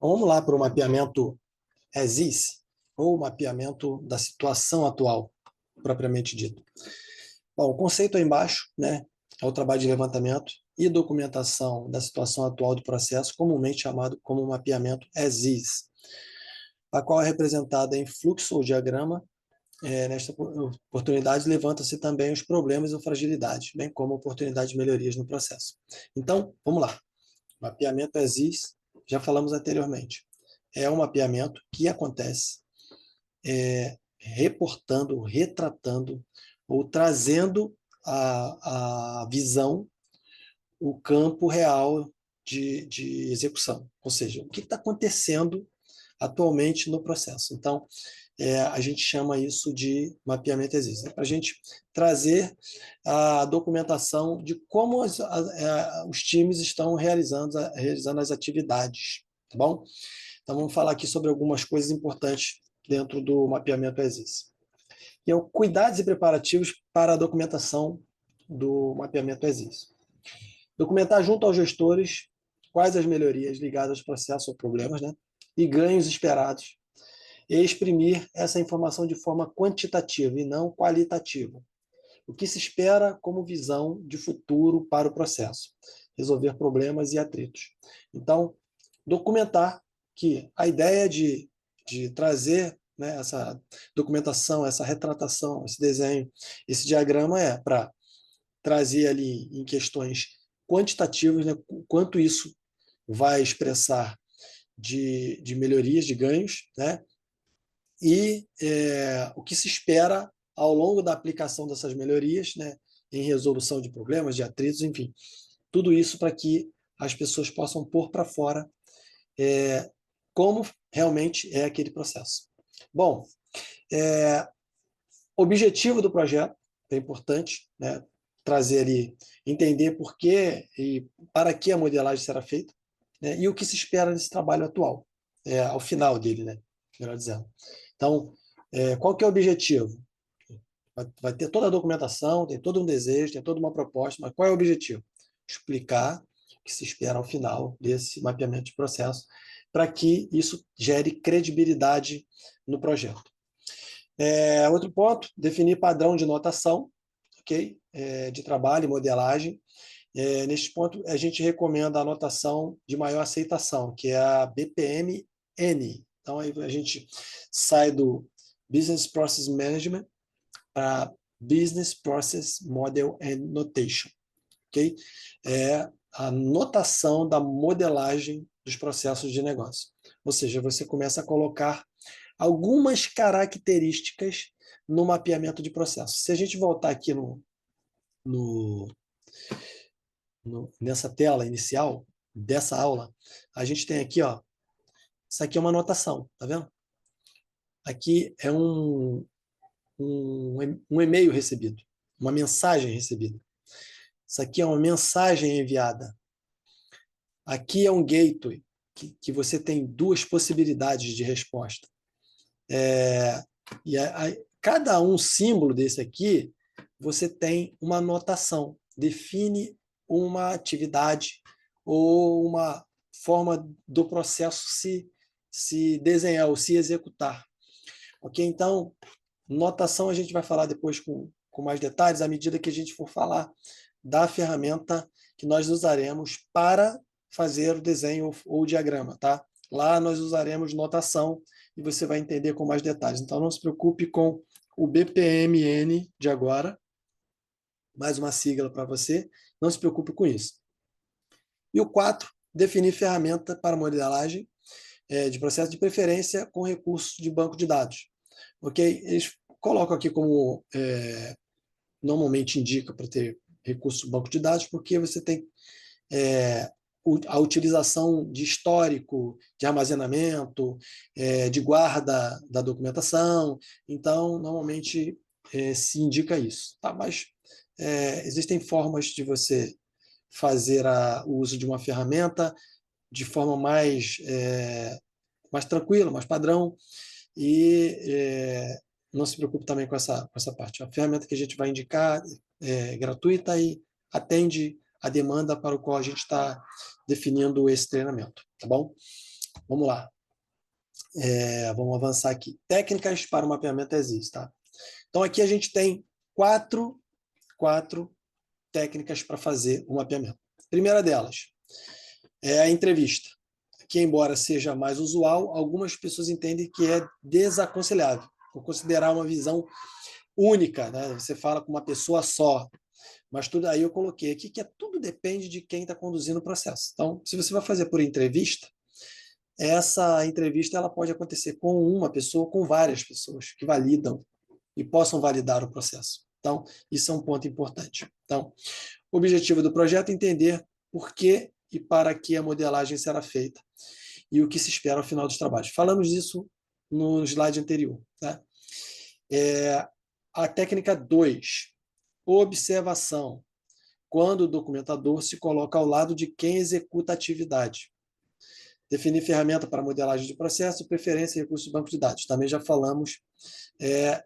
Vamos lá para o mapeamento as is, ou mapeamento da situação atual, propriamente dito. Bom, o conceito aí embaixo, né, é o trabalho de levantamento e documentação da situação atual do processo, comumente chamado como mapeamento as is, a qual é representada em fluxo ou diagrama. Nesta oportunidade, levanta-se também os problemas ou fragilidades, bem como oportunidades de melhorias no processo. Então, vamos lá. Mapeamento as is, já falamos anteriormente. É um mapeamento que acontece reportando, retratando ou trazendo a visão, o campo real de execução. Ou seja, o que está acontecendo atualmente no processo. Então, a gente chama isso de mapeamento as is, para a gente trazer a documentação de como os times estão realizando as atividades, tá bom? Então, vamos falar aqui sobre algumas coisas importantes dentro do mapeamento as is. E é o cuidados e preparativos para a documentação do mapeamento as is. Documentar junto aos gestores quais as melhorias ligadas aos processos ou problemas, né, e ganhos esperados, e exprimir essa informação de forma quantitativa e não qualitativa. O que se espera como visão de futuro para o processo, resolver problemas e atritos. Então, documentar que a ideia de trazer, né, essa documentação, essa retratação, esse desenho, esse diagrama é para trazer ali em questões quantitativas, né, quanto isso vai expressar de melhorias, de ganhos, né, e o que se espera ao longo da aplicação dessas melhorias, né, em resolução de problemas, de atritos, enfim, tudo isso para que as pessoas possam pôr para fora como realmente é aquele processo. Bom, objetivo do projeto é importante, né, trazer ali, entender por que e para que a modelagem será feita, né, e o que se espera desse trabalho atual, ao final dele, né, melhor dizendo. Então, qual que é o objetivo? Vai ter toda a documentação, tem todo um desejo, tem toda uma proposta, mas qual é o objetivo? Explicar o que se espera ao final desse mapeamento de processo, para que isso gere credibilidade no projeto. Outro ponto, definir padrão de notação, ok? De trabalho e modelagem. Neste ponto, a gente recomenda a notação de maior aceitação, que é a BPM-N. Então, aí a gente sai do Business Process Management para Business Process Model and Notation. Okay? É a notação da modelagem dos processos de negócio. Ou seja, você começa a colocar algumas características no mapeamento de processo. Se a gente voltar aqui nessa tela inicial dessa aula, a gente tem aqui, ó, isso aqui é uma anotação, tá vendo? Aqui é um e-mail recebido, uma mensagem recebida. Isso aqui é uma mensagem enviada. Aqui é um gateway, que você tem duas possibilidades de resposta. Cada um símbolo desse aqui, você tem uma anotação, define uma atividade ou uma forma do processo se desenhar ou se executar. Ok? Então, notação a gente vai falar depois com mais detalhes, à medida que a gente for falar da ferramenta que nós usaremos para fazer o desenho ou o diagrama, tá? Lá nós usaremos notação e você vai entender com mais detalhes. Então, não se preocupe com o BPMN de agora, mais uma sigla para você, não se preocupe com isso. E o 4, definir ferramenta para modelagem de processo de preferência com recursos de banco de dados. Ok? Eles colocam aqui como normalmente indica para ter recurso de banco de dados, porque você tem a utilização de histórico, de armazenamento, de guarda da documentação. Então, normalmente se indica isso. Tá? Mas existem formas de você fazer o uso de uma ferramenta de forma mais tranquila, mais padrão, e não se preocupe também com essa parte. A ferramenta que a gente vai indicar é gratuita e atende a demanda para o qual a gente está definindo esse treinamento, tá bom? Vamos lá. Vamos avançar aqui. Técnicas para o mapeamento ESIS, tá? Então, aqui a gente tem quatro técnicas para fazer o mapeamento. Primeira delas é a entrevista, que, embora seja mais usual, algumas pessoas entendem que é desaconselhável, por considerar uma visão única, né? Você fala com uma pessoa só, mas tudo aí eu coloquei aqui que tudo depende de quem está conduzindo o processo. Então, se você vai fazer por entrevista, essa entrevista ela pode acontecer com uma pessoa ou com várias pessoas que validam e possam validar o processo. Então, isso é um ponto importante. Então, o objetivo do projeto é entender por que e para que a modelagem será feita e o que se espera ao final dos trabalhos. Falamos disso no slide anterior. Tá? A técnica 2, observação, quando o documentador se coloca ao lado de quem executa a atividade. Definir ferramenta para modelagem de processo, preferência e recursos de banco de dados. Também já falamos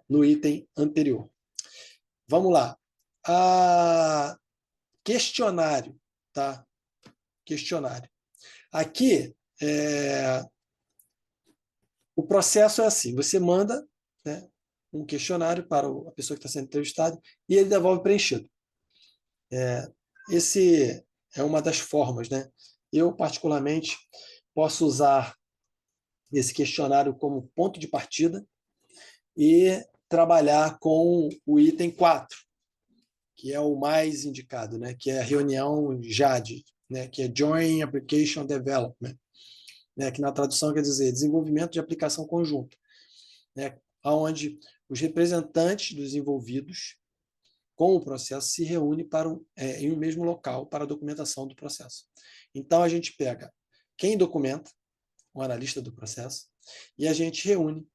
no item anterior. Vamos lá. Questionário. Tá? Questionário. Aqui, o processo é assim, você manda, né, um questionário para a pessoa que está sendo entrevistada e ele devolve preenchido. Esse é uma das formas, né? Eu, particularmente, posso usar esse questionário como ponto de partida e trabalhar com o item 4, que é o mais indicado, né? Que é a reunião JAD, né? Que é Joint Application Development, né? Que na tradução quer dizer desenvolvimento de aplicação conjunta, né? Onde os representantes dos envolvidos com o processo se reúnem em um mesmo local para a documentação do processo. Então, a gente pega quem documenta, o analista do processo, e a gente reúne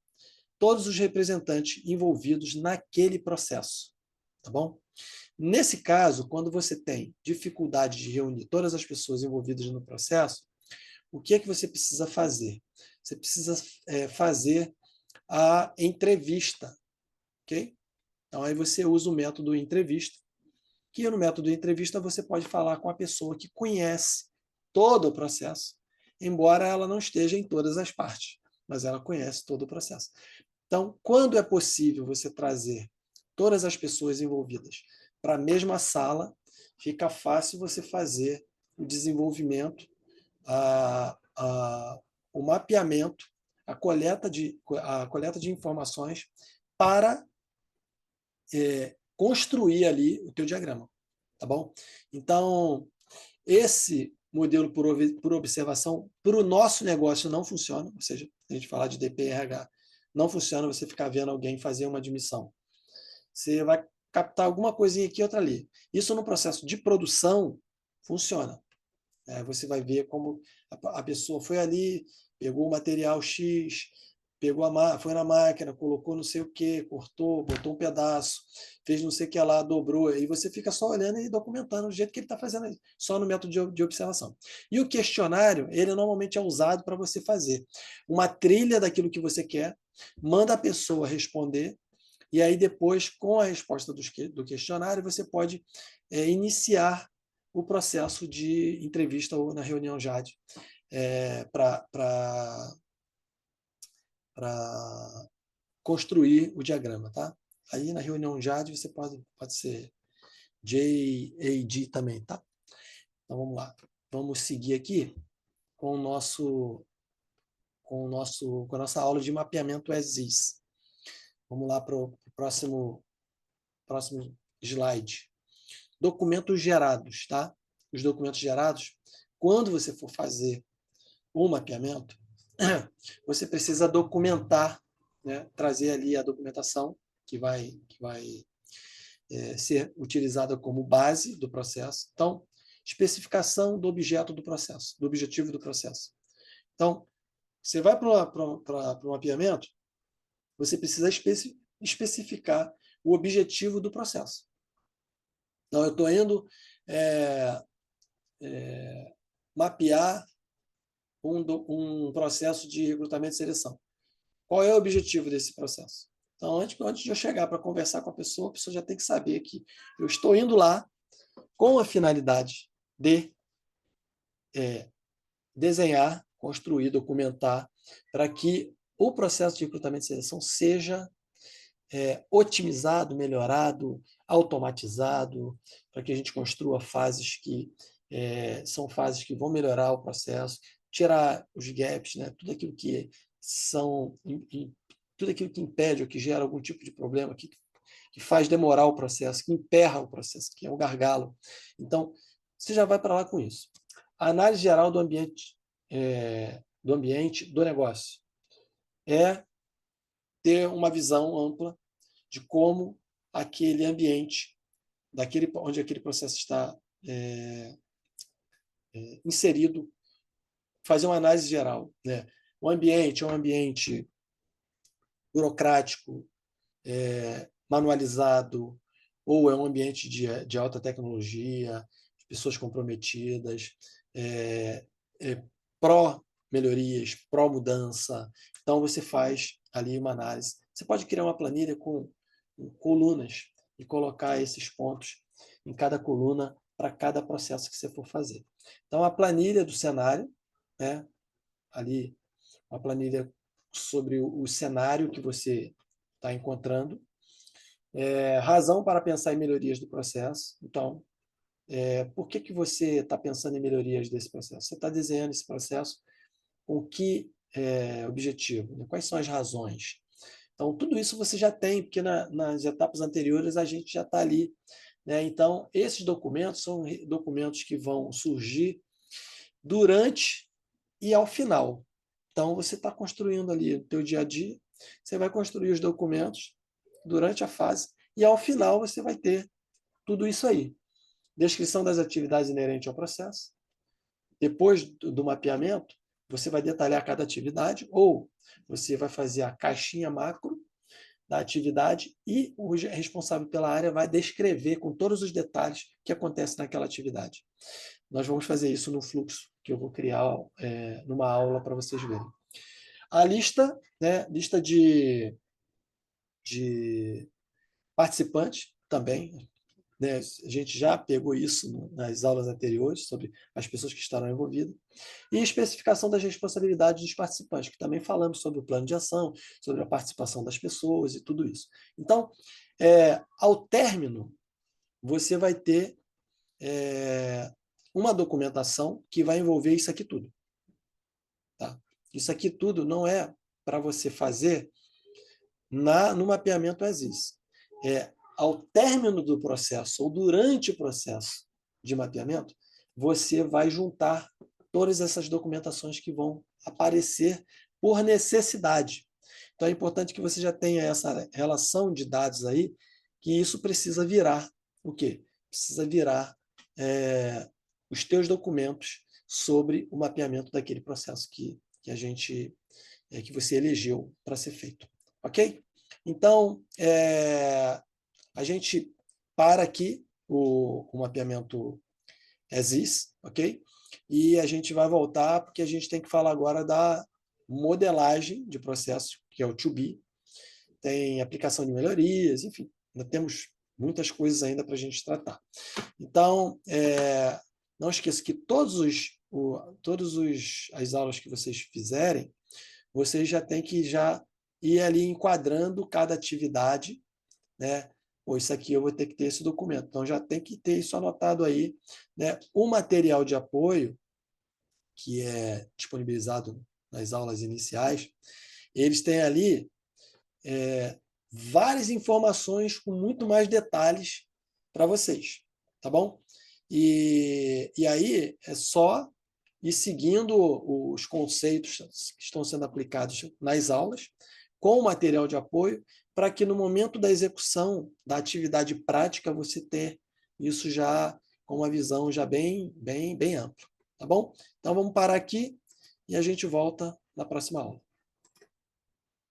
todos os representantes envolvidos naquele processo. Tá bom? Nesse caso, quando você tem dificuldade de reunir todas as pessoas envolvidas no processo, o que é que você precisa fazer? Você precisa fazer a entrevista, ok? Então, aí você usa o método entrevista, que no método entrevista você pode falar com a pessoa que conhece todo o processo, embora ela não esteja em todas as partes, mas ela conhece todo o processo. Então, quando é possível você trazer todas as pessoas envolvidas para a mesma sala, fica fácil você fazer o desenvolvimento, o mapeamento, a coleta de informações para construir ali o teu diagrama, tá bom? Então, esse modelo por observação, para o nosso negócio não funciona, ou seja, a gente falar de DPRH, não funciona você ficar vendo alguém fazer uma admissão. Você vai captar alguma coisinha aqui, outra ali. Isso no processo de produção funciona. Você vai ver como a pessoa foi ali, pegou o material X, foi na máquina, colocou não sei o que, cortou, botou um pedaço, fez não sei o que lá, dobrou, e você fica só olhando e documentando do jeito que ele está fazendo aí, só no método de observação. E o questionário, ele normalmente é usado para você fazer uma trilha daquilo que você quer, manda a pessoa responder, e aí depois, com a resposta do questionário, você pode iniciar o processo de entrevista ou na reunião JAD para construir o diagrama, tá? Aí na reunião JAD você pode ser JAD também, tá? Então vamos lá. Vamos seguir aqui com a nossa aula de mapeamento ESIS. Vamos lá para o próximo slide. Documentos gerados, tá? Os documentos gerados, quando você for fazer o mapeamento, você precisa documentar, né? Trazer ali a documentação que vai ser utilizada como base do processo. Então, especificação do objeto do processo, do objetivo do processo. Então, você vai para o mapeamento, você precisa especificar o objetivo do processo. Então, eu estou indo mapear um processo de recrutamento e seleção. Qual é o objetivo desse processo? Então, antes de eu chegar para conversar com a pessoa já tem que saber que eu estou indo lá com a finalidade de desenhar, construir, documentar, para que o processo de recrutamento e seleção seja otimizado, melhorado, automatizado, para que a gente construa fases que são fases que vão melhorar o processo, tirar os gaps, né? Tudo aquilo que tudo aquilo que impede ou que gera algum tipo de problema, que faz demorar o processo, que emperra o processo, que é o gargalo. Então, você já vai para lá com isso. A análise geral do ambiente do negócio é ter uma visão ampla de como aquele ambiente, onde aquele processo está inserido, fazer uma análise geral, né? O ambiente é um ambiente burocrático, manualizado, ou é um ambiente de alta tecnologia, de pessoas comprometidas, pró-melhorias, pró-mudança. Então, você faz ali uma análise. Você pode criar uma planilha com colunas e colocar esses pontos em cada coluna para cada processo que você for fazer. Então, a planilha do cenário, né? Ali, uma planilha sobre o cenário que você está encontrando, razão para pensar em melhorias do processo. Então, por que você está pensando em melhorias desse processo? Você está desenhando esse processo com que objetivo? Né? Quais são as razões? Então, tudo isso você já tem, porque nas etapas anteriores a gente já está ali. Né? Então, esses documentos são documentos que vão surgir durante e ao final. Então, você está construindo ali no teu dia a dia, você vai construir os documentos durante a fase e ao final você vai ter tudo isso aí. Descrição das atividades inerentes ao processo. Depois do mapeamento, você vai detalhar cada atividade ou você vai fazer a caixinha macro da atividade e o responsável pela área vai descrever com todos os detalhes o que acontece naquela atividade. Nós vamos fazer isso no fluxo que eu vou criar numa aula para vocês verem. A lista, né, lista de participantes também, né, a gente já pegou isso nas aulas anteriores sobre as pessoas que estarão envolvidas, e especificação das responsabilidades dos participantes, que também falamos sobre o plano de ação, sobre a participação das pessoas e tudo isso. Então, ao término, você vai ter uma documentação que vai envolver isso aqui tudo. Tá? Isso aqui tudo não é para você fazer no mapeamento as-is. Ao término do processo ou durante o processo de mapeamento, você vai juntar todas essas documentações que vão aparecer por necessidade. Então, é importante que você já tenha essa relação de dados aí, que isso precisa virar o quê? Precisa virar os teus documentos sobre o mapeamento daquele processo que você elegeu para ser feito. Ok? Então, a gente para aqui o mapeamento as-is, ok? E a gente vai voltar porque a gente tem que falar agora da modelagem de processo, que é o to be. Tem aplicação de melhorias, enfim, ainda temos muitas coisas ainda para a gente tratar. Então, não esqueça que todas as aulas que vocês fizerem, vocês já têm que ir ali enquadrando cada atividade, né? Pô, isso aqui eu vou ter que ter esse documento. Então, já tem que ter isso anotado aí. Né? O material de apoio, que é disponibilizado nas aulas iniciais, eles têm ali várias informações com muito mais detalhes para vocês. Tá bom? E aí é só ir seguindo os conceitos que estão sendo aplicados nas aulas, com o material de apoio, para que no momento da execução da atividade prática você tenha isso já com uma visão já bem ampla. Tá bom? Então vamos parar aqui e a gente volta na próxima aula.